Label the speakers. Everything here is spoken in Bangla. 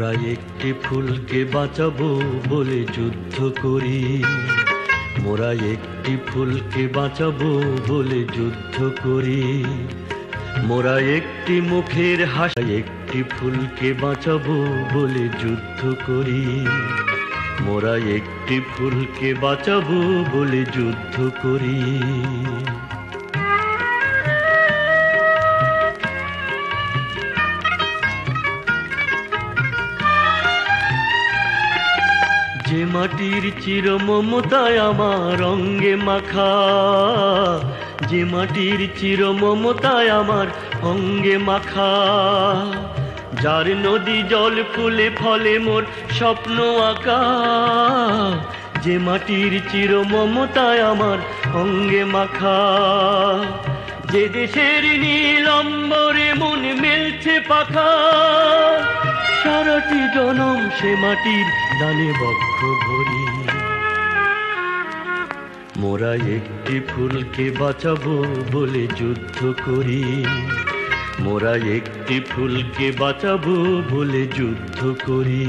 Speaker 1: মোরা একটি ফুলকে বাঁচাবো বলে যুদ্ধ করি, মোরা একটি ফুলকে বাঁচাবো বলে যুদ্ধ করি। মোরা একটি মুখের হাসি, একটি ফুলকে বাঁচাবো বলে যুদ্ধ করি, মোরা একটি ফুলকে বাঁচাবো বলে যুদ্ধ করি। যে মাটির চির মমতায় আমার অঙ্গে মাখা, যে মাটির চির মমতায় আমার অঙ্গে মাখা, যার নদী জল ফুলে ফলে মোর স্বপ্ন আঁকা, যে মাটির চির মমতায় আমার অঙ্গে মাখা, যে দেশের নীল অম্বরে মন মেলছে পাখা, সারাটি জনম সে মাটির দানে বক্ষ ভরি। মোরা একটি ফুলকে বাঁচাবো বলে যুদ্ধ করি, মোরা একটি ফুলকে বাঁচাবো বলে যুদ্ধ করি।